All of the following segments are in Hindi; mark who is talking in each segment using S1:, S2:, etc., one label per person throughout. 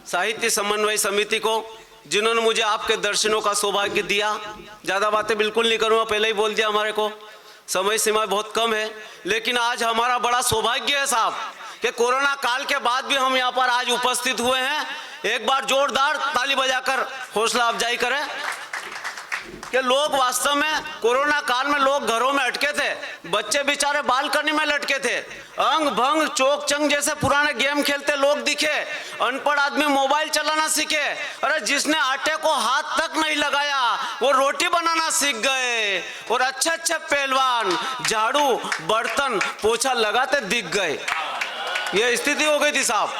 S1: साहित्य समन्वय समिति को, जिन्होंने मुझे आपके दर्शनों का सौभाग्य दिया। ज़्यादा बातें बिल्कुल नहीं करूँगा, पहले ही बोल दिया हमारे को समय सीमा बहुत कम है। लेकिन आज हमारा बड़ा सौभाग्य है साहब कि कोरोना काल के बाद भी हम यहाँ पर आज उपस्थित हुए हैं। एक बार जोरदार ताली बजाकर हौसला अफजाई करें कि लोग वास्तव में कोरोना काल में लोग घरों में अटके थे, बच्चे बेचारे बालकनी में लटके थे, अंग भंग चोक चंग जैसे पुराने गेम खेलते लोग दिखे, अनपढ़ आदमी मोबाइल चलाना सीखे, अरे जिसने आटे को हाथ तक नहीं लगाया वो रोटी बनाना सीख गए, और अच्छे अच्छे पहलवान झाड़ू बर्तन पोछा लगाते दिख गए। ये स्थिति हो गई थी साहब,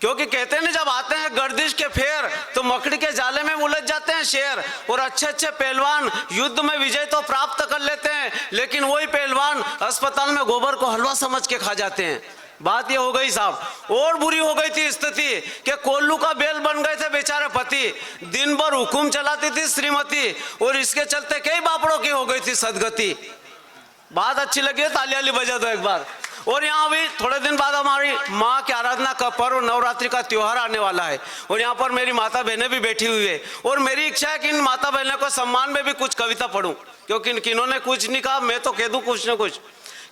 S1: क्योंकि कहते हैं ना जब आते हैं गर्दिश के फेर तो मकड़ी के जाले में उलझ जाते हैं शेर, और अच्छे अच्छे पहलवान युद्ध में विजय तो प्राप्त कर लेते हैं, लेकिन वही पहलवान अस्पताल में गोबर को हलवा समझ के खा जाते हैं। बात ये हो गई साहब। और बुरी हो गई थी स्थिति कि कोल्लू का बेल बन गए थे बेचारे पति, दिन भर हुकुम चलाती थी श्रीमती, और इसके चलते कई बापड़ों की हो गई थी सदगति। बात अच्छी लगी है, ताली वाली बजा दो एक बार। और यहाँ भी थोड़े दिन बाद हमारी माँ की आराधना का पर्व नवरात्रि का त्योहार आने वाला है, और यहाँ पर मेरी माता बहनें भी बैठी हुई है, और मेरी इच्छा है कि इन माता बहनों को सम्मान में भी कुछ कविता पढूं, क्योंकि किन्होंने कुछ नहीं कहा, मैं तो कह दूं कुछ न कुछ।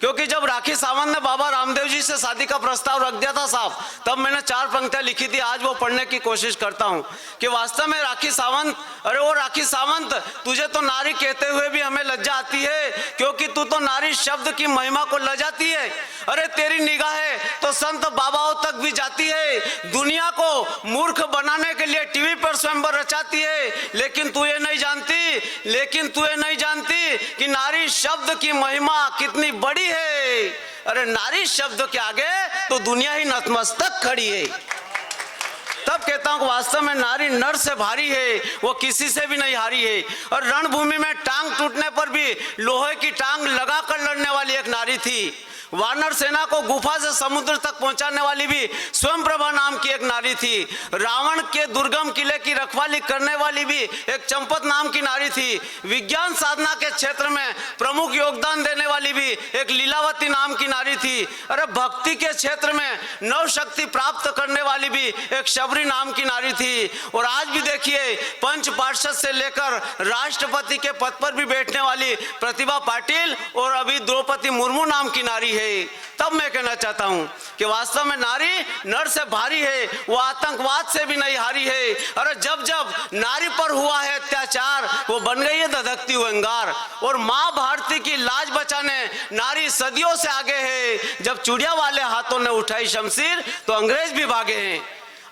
S1: क्योंकि जब राखी सावंत ने बाबा रामदेव जी से शादी का प्रस्ताव रख दिया था साहब, तब मैंने 4 पंक्तियां लिखी थी, आज वो पढ़ने की कोशिश करता हूं कि वास्तव में राखी सावंत, अरे वो राखी सावंत, तुझे तो नारी कहते हुए भी हमें लज्जा आती है, क्योंकि तू तो नारी शब्द की महिमा को लजाती है। अरे तेरी निगाहें तो संत बाबाओं तक भी जाती है, दुनिया को मूर्ख बनाने के लिए टीवी पर स्वयंवर रचाती है, लेकिन तू ये नहीं जानती कि नारी शब्द की महिमा कितनी बड़ी है। अरे नारी शब्द के आगे तो दुनिया ही नतमस्तक खड़ी है। तब कहता हूं वास्तव में नारी नर से भारी है, वो किसी से भी नहीं हारी है। और रणभूमि में टांग टूटने पर भी लोहे की टांग लगाकर लड़ने वाली एक नारी थी। वानर सेना को गुफा से समुद्र तक पहुंचाने वाली भी स्वयंप्रभा नाम की एक नारी थी। रावण के दुर्गम किले की रखवाली करने वाली भी एक चंपत नाम की नारी थी। विज्ञान साधना के क्षेत्र में प्रमुख योगदान देने वाली भी एक लीलावती नाम की नारी थी। अरे भक्ति के क्षेत्र में नव शक्ति प्राप्त करने वाली भी एक शबरी नाम की नारी थी। और आज भी देखिए पंच पार्षद से लेकर राष्ट्रपति के पद पर भी बैठने वाली प्रतिभा पाटिल और अभी द्रौपदी मुर्मू नाम की नारी है। तब मैं कहना चाहता हूं कि वास्तव में नारी नर से भारी है, वो आतंकवाद से भी नहीं हारी है। अरे जब जब नारी पर हुआ है अत्याचार, वो बन गई है धधकती हुई अंगार। और मां भारती की लाज बचाने नारी सदियों से आगे है। जब चुड़िया वाले हाथों ने उठाई शमशीर तो अंग्रेज भी भागे हैं।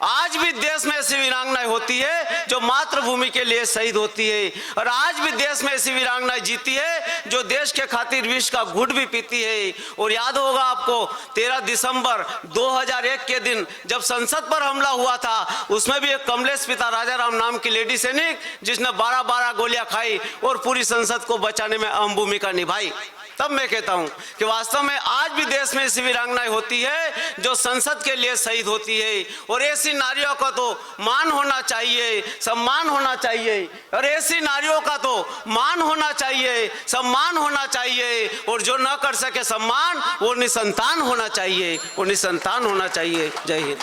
S1: आज भी देश में ऐसी वीरांगनाएं होती है जो मातृभूमि के लिए शहीद होती है, और आज भी देश में ऐसी वीरांगनाएं जीती है जो देश के खातिर विष का घूंट भी पीती है। और याद होगा आपको 13 दिसंबर 2001 के दिन जब संसद पर हमला हुआ था, उसमें भी एक कमलेश पिता राजाराम नाम की लेडी सैनिक जिसने 12-12 गोलियां खाई और पूरी संसद को बचाने में अहम भूमिका निभाई। तब मैं कहता हूं कि वास्तव में आज भी देश में ऐसी वीरांगनाएं होती है जो संसद के लिए शहीद होती है। और ऐसी नारियों का तो मान होना चाहिए, सम्मान होना चाहिए। और ऐसी नारियों का तो मान होना चाहिए, सम्मान होना चाहिए। और जो न कर सके सम्मान, वो निसंतान होना चाहिए, वो निसंतान होना चाहिए। जय हिंद।